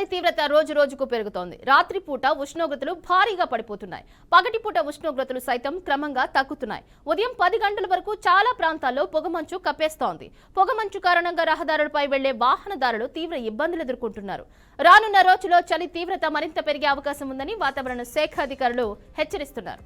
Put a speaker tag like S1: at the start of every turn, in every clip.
S1: చలి తీవ్రత రోజు రోజుకు పెరుగుతోంది. రాత్రిపూట ఉష్ణోగ్రతలు భారీగా పడిపోతున్నాయి. పగటిపూట ఉష్ణోగ్రతలు సైతం క్రమంగా తగ్గుతున్నాయి. ఉదయం 10 గంటల వరకు చాలా ప్రాంతాల్లో పొగమంచు కప్పేస్తోంది. పొగమంచు కారణంగా రహదారులపై వెళ్లే వాహనదారులు తీవ్ర ఇబ్బందులు ఎదుర్కొంటున్నారు. రానున్న రోజుల్లో చలి తీవ్రత మరింత పెరిగే అవకాశం ఉందని వాతావరణ శాఖ అధికారులు హెచ్చరిస్తున్నారు.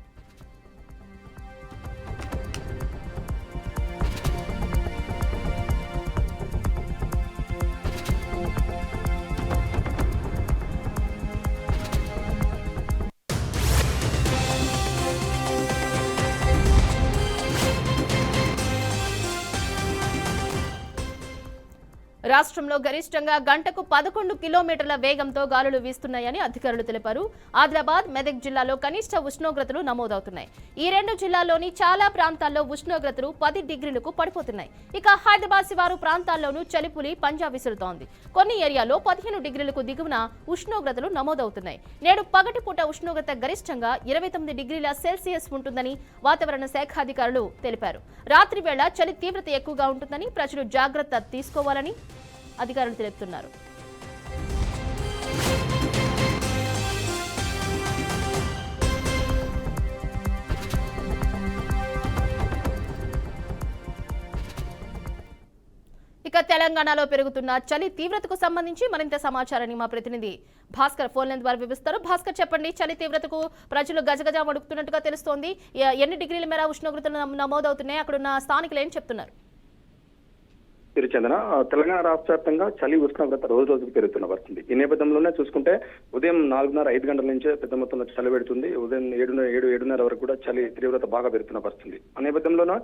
S1: రాష్ట్రంలో గరిష్టంగా గంటకు 11 కిలోమీటర్ల వేగంతో గాలులు వీస్తున్నాయని అధికారులు తెలిపారు. ఆదిలాబాద్, మెదక్ జిల్లాలో కనిష్ట ఉష్ణోగ్రతలు నమోదవుతున్నాయి. ఈ రెండు జిల్లాల్లోని చాలా ప్రాంతాల్లో ఉష్ణోగ్రతలు 10 డిగ్రీలకు పడిపోతున్నాయి. ఇక హైదరాబాద్ శివారు ప్రాంతాల్లోనూ చలిపులి పంజా విసురుతోంది. కొన్ని ఏరియాల్లో 15 డిగ్రీలకు దిగువన ఉష్ణోగ్రతలు నమోదవుతున్నాయి. నేడు పగటిపూట ఉష్ణోగ్రత గరిష్టంగా 29 డిగ్రీల సెల్సియస్ ఉంటుందని వాతావరణ శాఖ అధికారులు తెలిపారు. రాత్రి వేళ చలి తీవ్రత ఎక్కువగా ఉంటుందని ప్రజలు జాగ్రత్త తీసుకోవాలని అధికారులు తెలుపుతున్నారు. ఇక తెలంగాణలో పెరుగుతున్న చలి తీవ్రతకు సంబంధించి మరింత సమాచారాన్ని మా ప్రతినిధి భాస్కర్ ఫోన్ లైన్ ద్వారా వివరిస్తారు. భాస్కర్, చెప్పండి, చలి తీవ్రతకు ప్రజలు గజగజ వణుకుతున్నట్టుగా తెలుస్తోంది. ఎన్ని డిగ్రీల మేర ఉష్ణోగ్రతలు నమోదవుతున్నాయి? అక్కడున్న స్థానికులు ఏం చెప్తున్నారు?
S2: తిరుచందన, తెలంగాణ రాష్ట్ర వ్యాప్తంగా చలి ఉష్ణోగ్రత రోజు రోజుకు పెరుగుతున్న వస్తుంది. ఈ నేపథ్యంలోనే చూసుకుంటే ఉదయం 4:30-5 గంటల నుంచే పెద్ద మొత్తంలో చలి పెడుతుంది. ఉదయం 7:30 వరకు కూడా చలి తీవ్రత బాగా పెరుగుతున్న పరిస్థితి. ఆ నేపథ్యంలోనే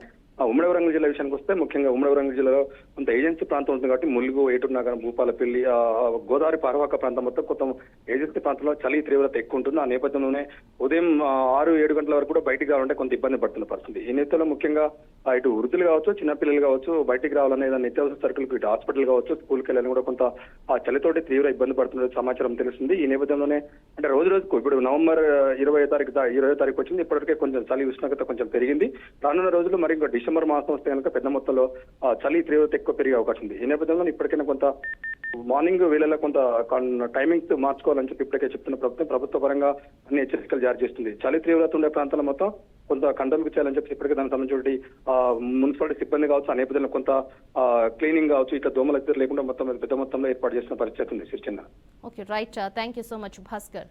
S2: ఉమ్మడి వరంగల్ జిల్లా విషయానికి వస్తే ముఖ్యంగా ఉమ్మడి వరంగల్ జిల్లాలో కొంత ఏజెన్సీ ప్రాంతం ఉంటుంది కాబట్టి ములుగు, ఏటూరునగరం, భూపాలపల్లి, గోదావరి పరివాహక ప్రాంతం మొత్తం కొంత ఏజెన్సీ ప్రాంతంలో చలి తీవ్రత ఎక్కువ ఉంటుంది. ఆ నేపథ్యంలోనే ఉదయం 6-7 గంటల వరకు కూడా బయటికి రావాలంటే కొంత ఇబ్బంది పడుతున్న పరిస్థితి. ఈ నేపథ్యంలో ముఖ్యంగా ఇటు వృద్ధులు కావచ్చు, చిన్నపిల్లలు కావచ్చు, బయటికి రావాలనే నిత్యావసర సరుకులకు ఇటు హాస్పిటల్ కావచ్చు, స్కూల్కి వెళ్ళాలని కూడా కొంత ఆ చలితోటి తీవ్ర ఇబ్బంది పడుతున్న సమాచారం తెలుస్తుంది. ఈ నేపథ్యంలోనే అంటే రోజు రోజుకు ఇప్పుడు నవంబర్ 20వ తారీఖు వచ్చింది. ఇప్పటికే కొంచెం చలి ఉష్ణోగ్రత కొంచెం పెరిగింది. రానున్న రోజులు మరి ఇంకా డిసెంబర్ మాసం వస్తే కనుక పెద్ద మొత్తంలో చలి తీవ్రత ఎక్కువ పెరిగే అవకాశం ఉంది. ఈ నేపథ్యంలో ఇప్పటికైనా కొంత మార్నింగ్ వేళల్లో కొంత టైమింగ్స్ మార్చుకోవాలని చెప్పి ఇప్పటికే చెప్తున్న ప్రభుత్వ పరంగా అన్ని హెచ్చరికలు జారీ చేస్తుంది. చలి తీవ్రత ఉండే ప్రాంతాల మొత్తం కొంత కంట్రోల్ చేయాలని చెప్పి ఇప్పటికే దానికి సంబంధించి మున్సిపాలిటీ సిబ్బంది కావచ్చు, ఆ నేపథ్యంలో కొంత క్లీనింగ్ కావచ్చు, ఇట్లా దోమల లేకుండా మొత్తం పెద్ద మొత్తంలో ఏర్పాటు చేసిన పరిస్థితి ఉంది.
S1: Okay, right. Thank you so much Bhaskar.